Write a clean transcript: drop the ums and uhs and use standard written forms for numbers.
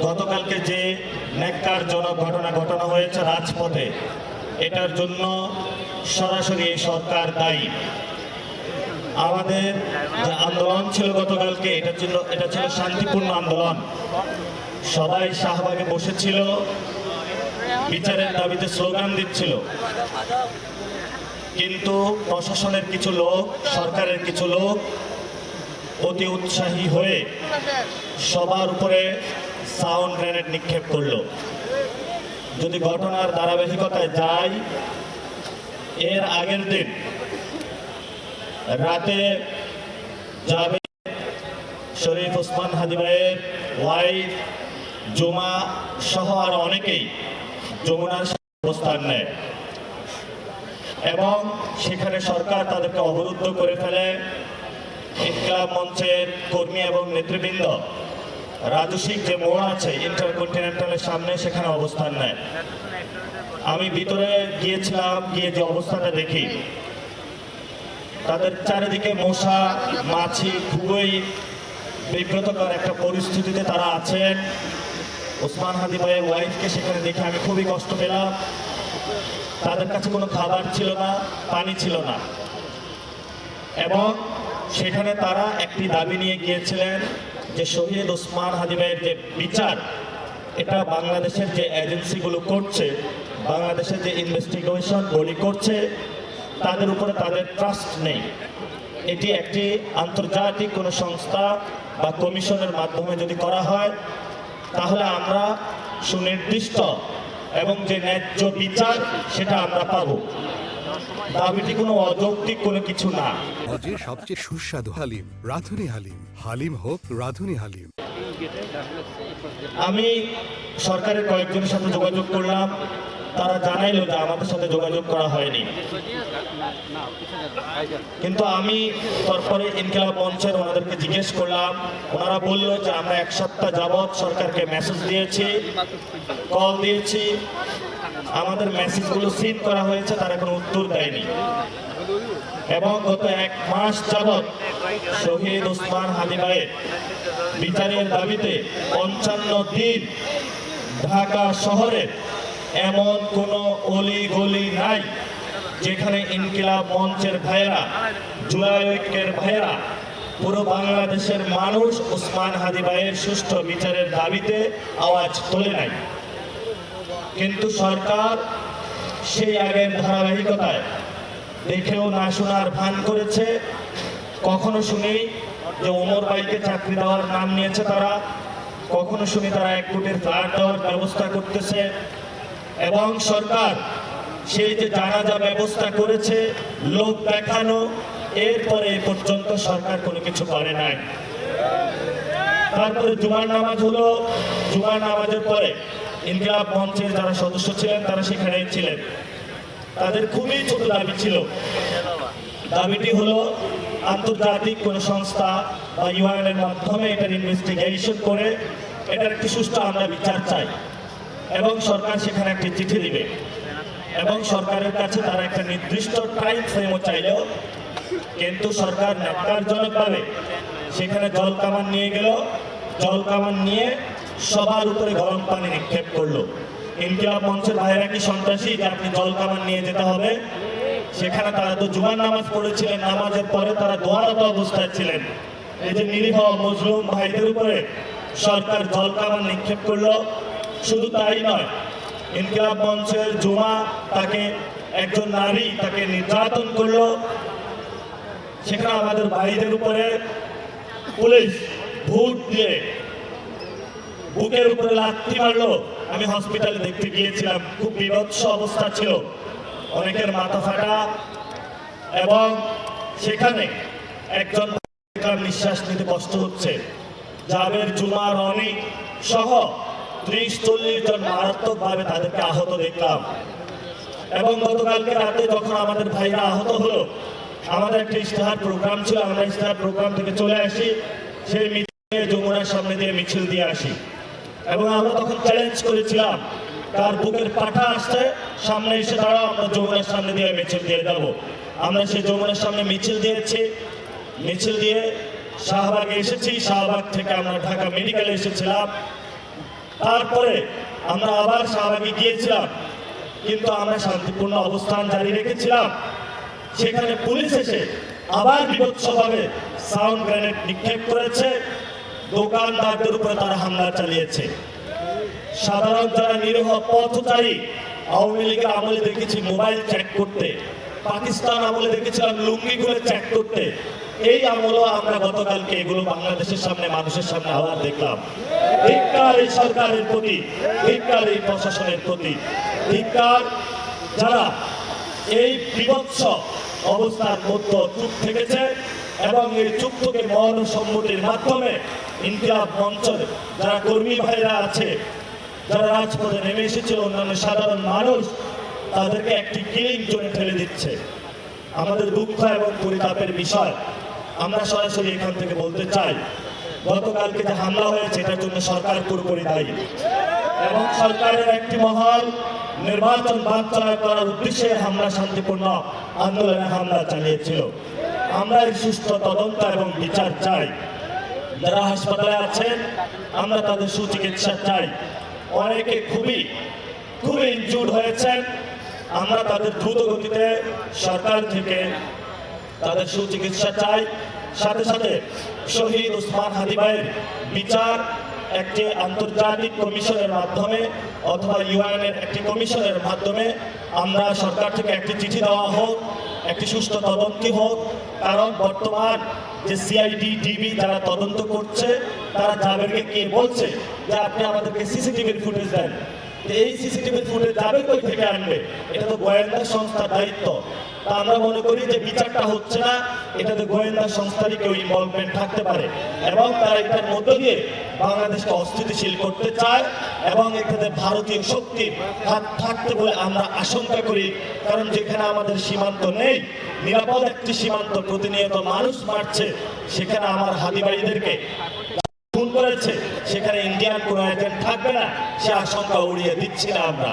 গতকালকে যে ন্যাক্কারজনক ঘটনা ঘটানো হয়েছে রাজপথে, এটার জন্য সরাসরি এই সরকার দায়ী। আমাদের যে আন্দোলন ছিল গতকালকে, এটা ছিল শান্তিপূর্ণ আন্দোলন। সবাই শাহবাগে বসেছিল, বিচারের দাবিতে স্লোগান দিচ্ছিল, কিন্তু প্রশাসনের কিছু লোক, সরকারের কিছু লোক অতি উৎসাহী হয়ে সবার উপরে সাউন্ড গ্রেনেড নিক্ষেপ করলো। যদি ঘটনার ধারাবাহিকতায় যাই, এর আগের দিন রাতে জাভেদ শরীফ ওসমান হাদি ভাইয়ের ওয়াইফ জুমা সহ আর অনেকেই যমুনার অবস্থান নেয় এবং সেখানে সরকার তাদেরকে অবরুদ্ধ করে ফেলে। ইনকিলাব মঞ্চের কর্মী এবং নেতৃবৃন্দ রাজস্বিক যে মোড় আছে ইন্টারকন্টিনেন্টালের সামনে, সেখানে অবস্থান নেয়। আমি ভিতরে গিয়েছিলাম, গিয়ে যে অবস্থাটা দেখি, তাদের চারিদিকে মশা মাছি, খুবই বিব্রতকর একটা পরিস্থিতিতে তারা আছেন। ওসমান হাদি ভাইয়ের ওয়াইফকে সেখানে দেখে আমি খুবই কষ্ট পেলাম। তাদের কাছে কোনো খাবার ছিল না, পানি ছিল না, এবং সেখানে তারা একটি দাবি নিয়ে গিয়েছিলেন যে শহীদ ওসমান হাদি ভাইয়ের যে বিচার, এটা বাংলাদেশের যে এজেন্সিগুলো করছে, বাংলাদেশের যে ইনভেস্টিগেশন বডি করছে, তাদের উপরে তাদের ট্রাস্ট নেই। এটি একটি আন্তর্জাতিক কোনো সংস্থা বা কমিশনের মাধ্যমে যদি করা হয়, তাহলে আমরা সুনির্দিষ্ট এবং যে ন্যায্য বিচার সেটা আমরা পাবো। দাবিটি কোনো অযৌক্তিক কোনো কিছু না। সবচেয়ে সুস্বাদু হালিম, রাঁধুনি হালিম। হালিম হোক রাঁধুনি হালিম। আমি সরকারের কয়েকজনের সাথে যোগাযোগ করলাম, তারা জানাইলো যে আমাদের সাথে যোগাযোগ করা হয়নি। কিন্তু আমি তারপরে ইনকিলাব মঞ্চের ওনাদেরকে জিজ্ঞেস করলাম, ওনারা বললো যে আমরা 1 সপ্তাহ যাবৎ সরকারকে মেসেজ দিয়েছি, কল দিয়েছি, আমাদের মেসেজগুলো সিন করা হয়েছে, তারা কোনো উত্তর দেয়নি। এবং গত 1 মাস যাবৎ শহীদ ওসমান হাদি ভাইয়ের বিচারের দাবিতে 55 দিন ঢাকা শহরের এমন কোনো অলি গলি নাই যেখানে ইনকিলাব মঞ্চের ভাইয়েরা, জুলাই ঐক্যের ভাইয়েরা, পুরো বাংলাদেশের মানুষ ওসমান হাদি ভাইয়ের সুষ্ঠু বিচারের দাবিতে আওয়াজ তোলে নাই। কিন্তু সরকার সেই আগের ধারাবাহিকতায় দেখেও না শোনার ভান করেছে। কখনো শুনি যে ওমর ভাইকে চাকরি দেওয়ার নাম নিয়েছে তারা, কখনো শুনি তারা 1 কোটির ফ্ল্যাট দেওয়ার ব্যবস্থা করতেছে, এবং সরকার সেই যে জানাজা ব্যবস্থা করেছে লোক দেখানো, এরপরে এ পর্যন্ত সরকার কোনো কিছু করে নাই। তারপরে জুমার নামাজ হলো, জুমার নামাজের পরে ইনকিলাব মঞ্চের যারা সদস্য ছিলেন তারা সেখানেই ছিলেন। তাদের খুবই ছোট দাবি ছিল। দাবিটি হলো আন্তর্জাতিক কোনো সংস্থা বা ইউএনের মাধ্যমে এটার ইনভেস্টিগেশন করে এটার একটি সুষ্ঠু আমরা বিচার চাই, এবং সরকার সেখানে একটি চিঠি দিবে, এবং সরকারের কাছে তারা একটা নির্দিষ্ট টাইম ফ্রেমও চাইলেও, কিন্তু সরকার ন্যাক্কারজনকভাবে সেখানে জল কামান নিয়ে গেল, জল কামান নিয়ে সবার উপরে গরম পানি নিক্ষেপ করলো। ইনকিলাব মঞ্চের ভাইয়েরা কি সন্ত্রাসী যে আপনি জল কামান নিয়ে যেতে হবে? সেখানে তারা তো জুমার নামাজ পড়েছিলেন, নামাজের পরে তারা দোয়ারত অবস্থায় ছিলেন। এই যে নিরীহ মজলুম ভাইদের উপরে সরকার জল কামান নিক্ষেপ করলো। শুধু তাই নয়, ইনকিলাব মঞ্চের জুমা, তাকে একজন নারী তাকে নির্যাতন করলো। সেখানে আমাদের ভাইদের উপরে পুলিশ ভোট দিয়ে বুকের উপরে লাথি মারলো। আমি হসপিটালে দেখতে গিয়েছিলাম, খুব বিভৎস অবস্থা ছিল, অনেকের মাথা ফাটা, এবং সেখানে একজন নিঃশ্বাস নিতে কষ্ট হচ্ছে। জাবের, জুমা, রনি সহ 30-40 জন মারাত্মকভাবে তাদেরকে আহত দেখলাম। এবং গতকালকে রাতে যখন আমাদের ভাইরা আহত হলো, আমাদের একটা ইশতেহার প্রোগ্রাম ছিল, আমরা ইশতেহার প্রোগ্রাম থেকে চলে আসি, সেই মিছিলে যমুনার সামনে দিয়ে মিছিল দিয়ে আসি, এবং আমরা তখন চ্যালেঞ্জ করেছিলাম তার বুকের পাঠা আসছে, সামনে এসে দাঁড়াও, আমরা যমুনার সামনে দিয়ে মিছিল দিয়ে যাবো। আমরা সেই যমুনার সামনে মিছিল দিয়েছি, মিছিল দিয়ে শাহবাগে এসেছি, শাহবাগ থেকে আমরা ঢাকা মেডিকেলে এসেছিলাম। তারপরে আমরা আবার শাহবাগে গিয়েছিলাম, কিন্তু আমরা শান্তিপূর্ণ অবস্থান জারি রেখেছিলাম। সেখানে পুলিশ এসে আবার বিভৎসভাবে সাউন্ড গ্রেনেড নিক্ষেপ করেছে, দোকানদারদের উপরে তারা হামলা চালিয়েছে। সাধারণ যারা নিরীহ পথচারী, আওয়ামী লীগের আমলে দেখেছি মোবাইল চেক করতে, পাকিস্তান আমলে দেখেছিলাম লুঙ্গি খুলে চেক করতে, এই আমলও আমরা গতকালকে এগুলো বাংলাদেশের সামনে, মানুষের সামনে আবার দেখলাম। ধিক্কার এই সরকারের প্রতি, ধিক্কার এই প্রশাসনের প্রতি, ধিক্কার যারা এই বিভৎস অবস্থার মধ্যে চুপ থেকেছে এবং এই চুপ থেকে মৌন সম্মতির মাধ্যমে ইনকিলাব মঞ্চের যারা কর্মী ভাইরা আছে, যারা রাজপথে নেমে এসেছিল, অন্যান্য সাধারণ মানুষ, তাদেরকে একটি কিলিং জোনে ঠেলে দিচ্ছে। আমাদের দুঃখ এবং পরিতাপের বিষয়, আমরা সরাসরি এখান থেকে বলতে চাই, গতকালকে যে হামলা হয়েছে এটার জন্য সরকার পুরোপুরি দায়ী এবং সরকারের একটি মহল নির্বাচন বানচাল করার উদ্দেশ্যে হামলা, শান্তিপূর্ণ আন্দোলনে হামলা চালিয়েছিল। আমরা এর সুষ্ঠু তদন্ত এবং বিচার চাই। যারা হাসপাতালে আছেন আমরা তাদের সুচিকিৎসা চাই। অনেকে খুবই ইনজুর্ড হয়েছেন, আমরা তাদের দ্রুত গতিতে সরকার থেকে তাদের সুচিকিৎসা চাই। সাথে সাথে শহীদ ওসমান হাদি ভাইয়ের বিচার একটি আন্তর্জাতিক কমিশনের মাধ্যমে অথবা ইউএনের একটি কমিশনের মাধ্যমে আমরা সরকার থেকে একটি চিঠি দেওয়া হোক, একটি সুষ্ঠু তদন্ত হোক। কারণ বর্তমান যে সিআইডি ডিবি যারা তদন্ত করছে, তারা জাবেরকে কে বলছে যে আপনি আমাদেরকে সিসিটিভির ফুটেজ দেন। এই সিসিটিভির ফুটেজ জাবের কই থেকে আনবে? এটা তো গোয়েন্দা সংস্থার দায়িত্ব। তা আমরা মনে করি যে বিচারটা হচ্ছে না, এটাতে গোয়েন্দা সংস্থারই কেউ ইনভলভমেন্ট থাকতে পারে এবং তারা এটার মধ্য দিয়ে বাংলাদেশকে অস্থিতিশীল করতে চায় এবং এখানে ভারতীয় শক্তির হাত থাকতে বলে আমরা আশঙ্কা করি। কারণ যেখানে আমাদের সীমান্ত নেই, নিরাপদ একটি সীমান্ত, প্রতিনিয়ত মানুষ মারছে, সেখানে আমার হাদি ভাইদেরকে খুন করেছে, সেখানে ইন্ডিয়ান কোনো এজেন্ট থাকবে না, সে আশঙ্কা উড়িয়ে দিচ্ছি না আমরা।